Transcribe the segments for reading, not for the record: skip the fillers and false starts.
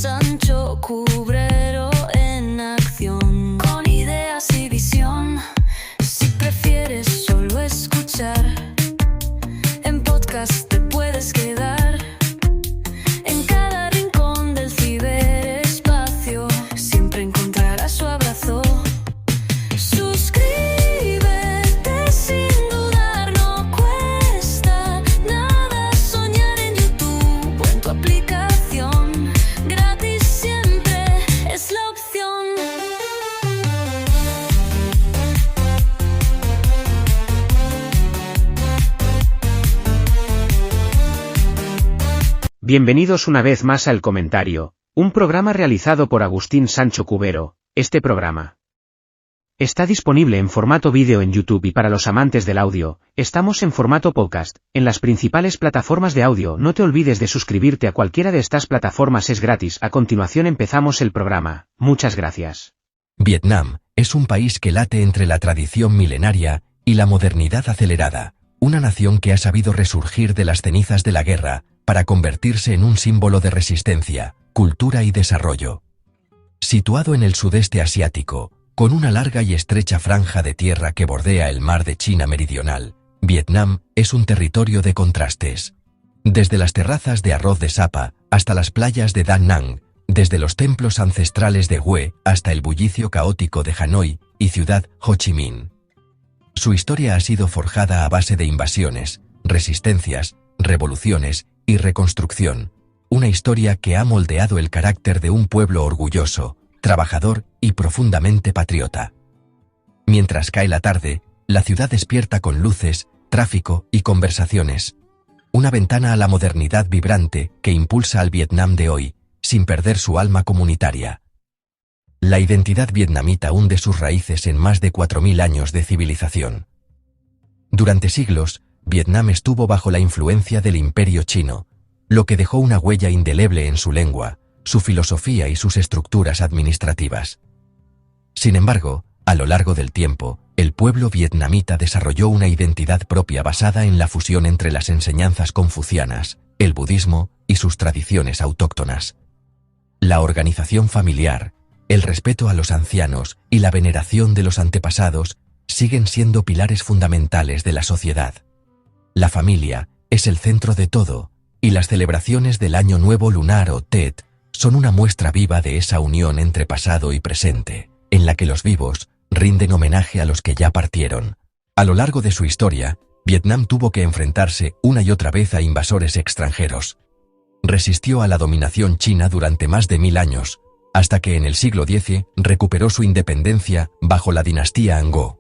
Sancho Cubrero en acción, con ideas y visión. Si prefieres solo escuchar, en podcast te puedes quedar. En cada rincón del ciberespacio siempre encontrarás su abrazo. Suscríbete sin dudar, no cuesta nada soñar en YouTube o en tu aplicación. Gratis siempre es la opción. Bienvenidos una vez más a El Comentario, un programa realizado por Agustín Sancho Cubero. Este programa está disponible en formato vídeo en YouTube y para los amantes del audio, estamos en formato podcast, en las principales plataformas de audio. No te olvides de suscribirte a cualquiera de estas plataformas, es gratis. A continuación empezamos el programa. Muchas gracias. Vietnam es un país que late entre la tradición milenaria y la modernidad acelerada, una nación que ha sabido resurgir de las cenizas de la guerra para convertirse en un símbolo de resistencia, cultura y desarrollo. Situado en el sudeste asiático, con una larga y estrecha franja de tierra que bordea el mar de China Meridional, Vietnam es un territorio de contrastes. Desde las terrazas de arroz de Sapa hasta las playas de Da Nang, desde los templos ancestrales de Hue hasta el bullicio caótico de Hanoi y ciudad Ho Chi Minh. Su historia ha sido forjada a base de invasiones, resistencias, revoluciones y reconstrucción, una historia que ha moldeado el carácter de un pueblo orgulloso, trabajador y profundamente patriota. Mientras cae la tarde, la ciudad despierta con luces, tráfico y conversaciones. Una ventana a la modernidad vibrante que impulsa al Vietnam de hoy, sin perder su alma comunitaria. La identidad vietnamita hunde sus raíces en más de 4000 años de civilización. Durante siglos, Vietnam estuvo bajo la influencia del Imperio chino, lo que dejó una huella indeleble en su lengua, su filosofía y sus estructuras administrativas. Sin embargo, a lo largo del tiempo, el pueblo vietnamita desarrolló una identidad propia basada en la fusión entre las enseñanzas confucianas, el budismo y sus tradiciones autóctonas. La organización familiar, el respeto a los ancianos y la veneración de los antepasados siguen siendo pilares fundamentales de la sociedad. La familia es el centro de todo, y las celebraciones del Año Nuevo Lunar o Tet son una muestra viva de esa unión entre pasado y presente, en la que los vivos rinden homenaje a los que ya partieron. A lo largo de su historia, Vietnam tuvo que enfrentarse una y otra vez a invasores extranjeros. Resistió a la dominación china durante más de 1000 años, hasta que en el siglo X recuperó su independencia bajo la dinastía Angó.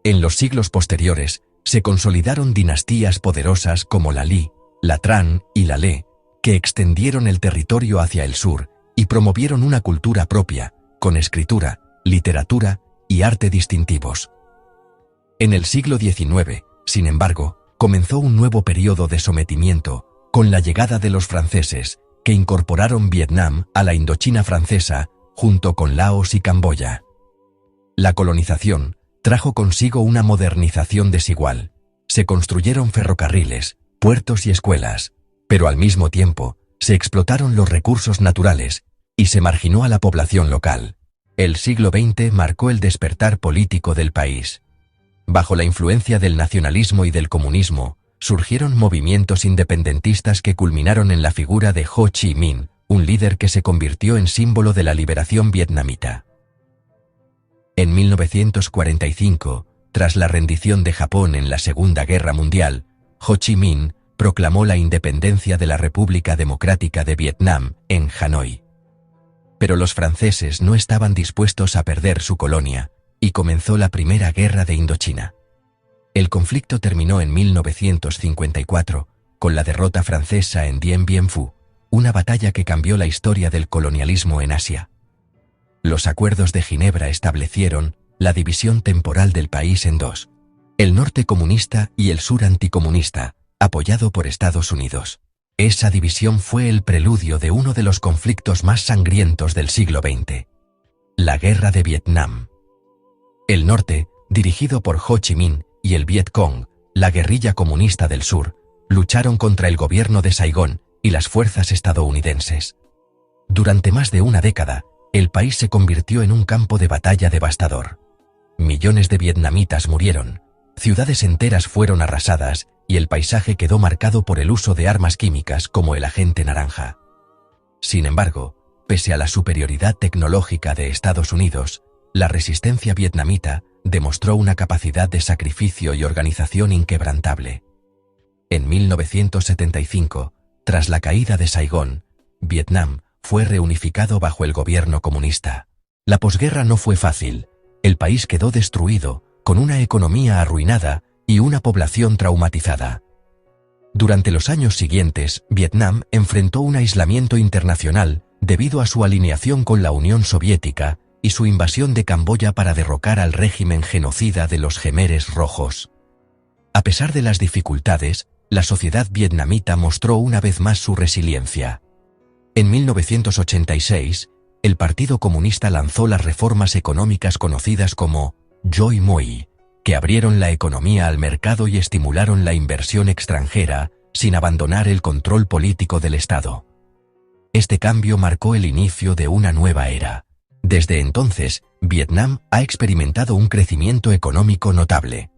En los siglos posteriores, se consolidaron dinastías poderosas como la Li, la Tran y la Le, que extendieron el territorio hacia el sur y promovieron una cultura propia, con escritura, literatura y arte distintivos. En el siglo XIX, sin embargo, comenzó un nuevo periodo de sometimiento, con la llegada de los franceses, que incorporaron Vietnam a la Indochina francesa, junto con Laos y Camboya. La colonización trajo consigo una modernización desigual. Se construyeron ferrocarriles, puertos y escuelas, pero al mismo tiempo, se explotaron los recursos naturales y se marginó a la población local. El siglo XX marcó el despertar político del país. Bajo la influencia del nacionalismo y del comunismo, surgieron movimientos independentistas que culminaron en la figura de Ho Chi Minh, un líder que se convirtió en símbolo de la liberación vietnamita. En 1945, tras la rendición de Japón en la Segunda Guerra Mundial, Ho Chi Minh proclamó la independencia de la República Democrática de Vietnam en Hanoi. Pero los franceses no estaban dispuestos a perder su colonia, y comenzó la Primera Guerra de Indochina. El conflicto terminó en 1954, con la derrota francesa en Dien Bien Phu, una batalla que cambió la historia del colonialismo en Asia. Los acuerdos de Ginebra establecieron la división temporal del país en dos: el norte comunista y el sur anticomunista, apoyado por Estados Unidos. Esa división fue el preludio de uno de los conflictos más sangrientos del siglo XX, la Guerra de Vietnam. El norte, dirigido por Ho Chi Minh, y el Viet Cong, la guerrilla comunista del sur, lucharon contra el gobierno de Saigón y las fuerzas estadounidenses. Durante más de una década, el país se convirtió en un campo de batalla devastador. Millones de vietnamitas murieron, ciudades enteras fueron arrasadas y el paisaje quedó marcado por el uso de armas químicas como el agente naranja. Sin embargo, pese a la superioridad tecnológica de Estados Unidos, la resistencia vietnamita demostró una capacidad de sacrificio y organización inquebrantable. En 1975, tras la caída de Saigón, Vietnam fue reunificado bajo el gobierno comunista. La posguerra no fue fácil, el país quedó destruido, con una economía arruinada y una población traumatizada. Durante los años siguientes, Vietnam enfrentó un aislamiento internacional debido a su alineación con la Unión Soviética y su invasión de Camboya para derrocar al régimen genocida de los Khmeres Rojos. A pesar de las dificultades, la sociedad vietnamita mostró una vez más su resiliencia. En 1986, el Partido Comunista lanzó las reformas económicas conocidas como Choi Moi, que abrieron la economía al mercado y estimularon la inversión extranjera, sin abandonar el control político del Estado. Este cambio marcó el inicio de una nueva era. Desde entonces, Vietnam ha experimentado un crecimiento económico notable.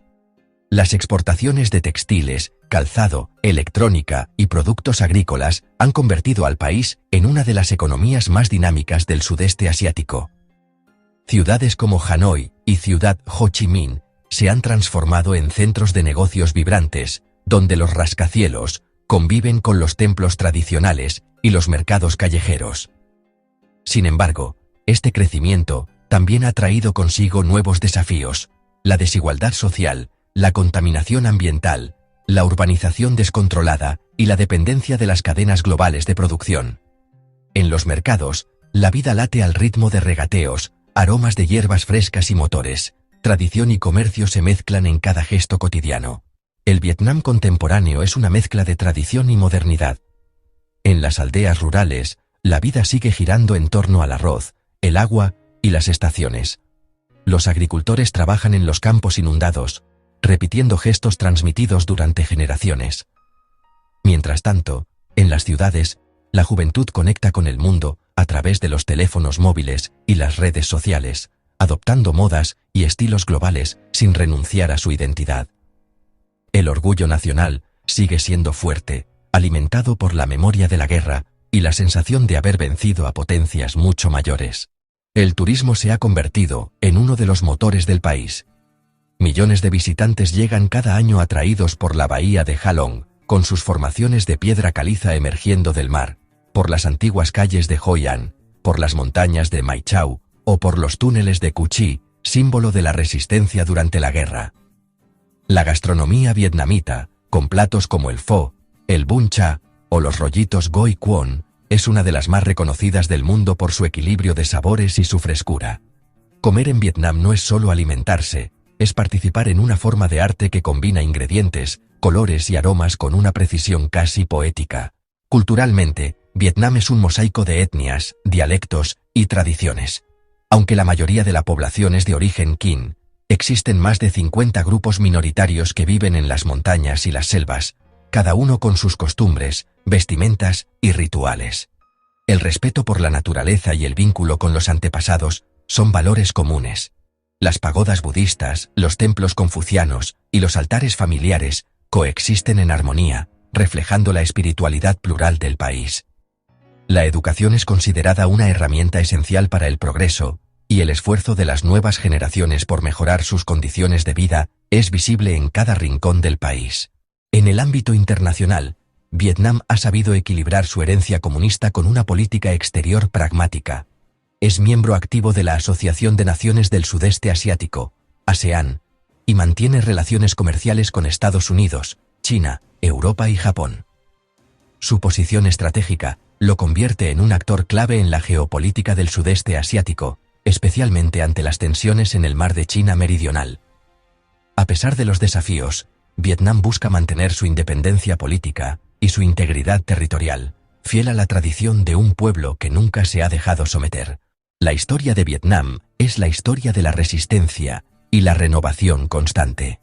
Las exportaciones de textiles, calzado, electrónica y productos agrícolas han convertido al país en una de las economías más dinámicas del sudeste asiático. Ciudades como Hanoi y Ciudad Ho Chi Minh se han transformado en centros de negocios vibrantes, donde los rascacielos conviven con los templos tradicionales y los mercados callejeros. Sin embargo, este crecimiento también ha traído consigo nuevos desafíos: la desigualdad social, la contaminación ambiental, la urbanización descontrolada y la dependencia de las cadenas globales de producción. En los mercados, la vida late al ritmo de regateos, aromas de hierbas frescas y motores. Tradición y comercio se mezclan en cada gesto cotidiano. El Vietnam contemporáneo es una mezcla de tradición y modernidad. En las aldeas rurales, la vida sigue girando en torno al arroz, el agua y las estaciones. Los agricultores trabajan en los campos inundados, repitiendo gestos transmitidos durante generaciones. Mientras tanto, en las ciudades, la juventud conecta con el mundo a través de los teléfonos móviles y las redes sociales, adoptando modas y estilos globales sin renunciar a su identidad. El orgullo nacional sigue siendo fuerte, alimentado por la memoria de la guerra y la sensación de haber vencido a potencias mucho mayores. El turismo se ha convertido en uno de los motores del país. Millones de visitantes llegan cada año atraídos por la bahía de Ha Long, con sus formaciones de piedra caliza emergiendo del mar, por las antiguas calles de Hoi An, por las montañas de Mai Chau, o por los túneles de Cu Chi, símbolo de la resistencia durante la guerra. La gastronomía vietnamita, con platos como el pho, el bún cha o los rollitos goi quon, es una de las más reconocidas del mundo por su equilibrio de sabores y su frescura. Comer en Vietnam no es solo alimentarse, es participar en una forma de arte que combina ingredientes, colores y aromas con una precisión casi poética. Culturalmente, Vietnam es un mosaico de etnias, dialectos y tradiciones. Aunque la mayoría de la población es de origen Kinh, existen más de 50 grupos minoritarios que viven en las montañas y las selvas, cada uno con sus costumbres, vestimentas y rituales. El respeto por la naturaleza y el vínculo con los antepasados son valores comunes. Las pagodas budistas, los templos confucianos y los altares familiares coexisten en armonía, reflejando la espiritualidad plural del país. La educación es considerada una herramienta esencial para el progreso, y el esfuerzo de las nuevas generaciones por mejorar sus condiciones de vida es visible en cada rincón del país. En el ámbito internacional, Vietnam ha sabido equilibrar su herencia comunista con una política exterior pragmática. Es miembro activo de la Asociación de Naciones del Sudeste Asiático, ASEAN, y mantiene relaciones comerciales con Estados Unidos, China, Europa y Japón. Su posición estratégica lo convierte en un actor clave en la geopolítica del sudeste asiático, especialmente ante las tensiones en el mar de China Meridional. A pesar de los desafíos, Vietnam busca mantener su independencia política y su integridad territorial, fiel a la tradición de un pueblo que nunca se ha dejado someter. La historia de Vietnam es la historia de la resistencia y la renovación constante.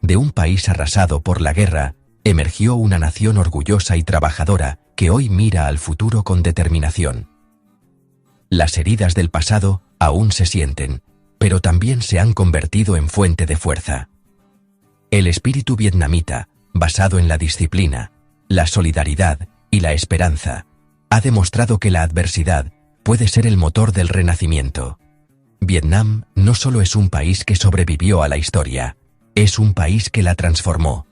De un país arrasado por la guerra, emergió una nación orgullosa y trabajadora que hoy mira al futuro con determinación. Las heridas del pasado aún se sienten, pero también se han convertido en fuente de fuerza. El espíritu vietnamita, basado en la disciplina, la solidaridad y la esperanza, ha demostrado que la adversidad puede ser el motor del renacimiento. Vietnam no solo es un país que sobrevivió a la historia, es un país que la transformó.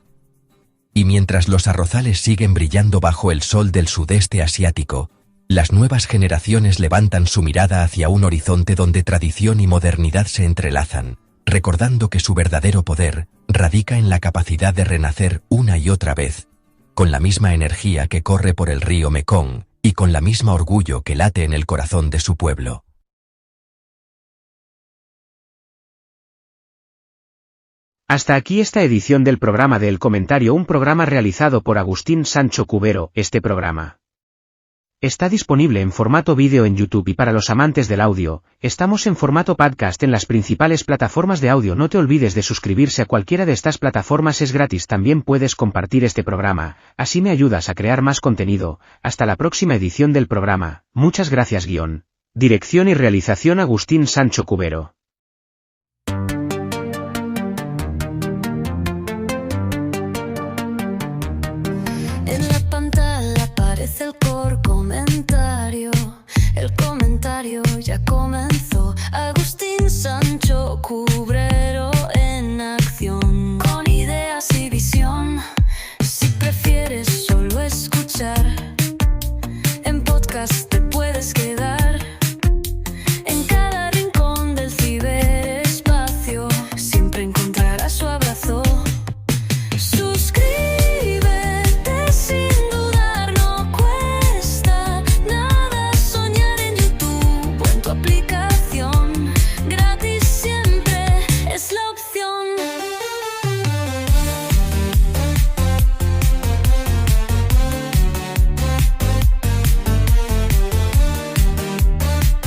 Y mientras los arrozales siguen brillando bajo el sol del sudeste asiático, las nuevas generaciones levantan su mirada hacia un horizonte donde tradición y modernidad se entrelazan, recordando que su verdadero poder radica en la capacidad de renacer una y otra vez, con la misma energía que corre por el río Mekong y con la misma orgullo que late en el corazón de su pueblo. Hasta aquí esta edición del programa de El Comentario, un programa realizado por Agustín Sancho Cubero. Este programa está disponible en formato vídeo en YouTube y para los amantes del audio, estamos en formato podcast en las principales plataformas de audio. No te olvides de suscribirse a cualquiera de estas plataformas, es gratis. También puedes compartir este programa, así me ayudas a crear más contenido. Hasta la próxima edición del programa. Muchas gracias. Dirección y realización Agustín Sancho Cubero.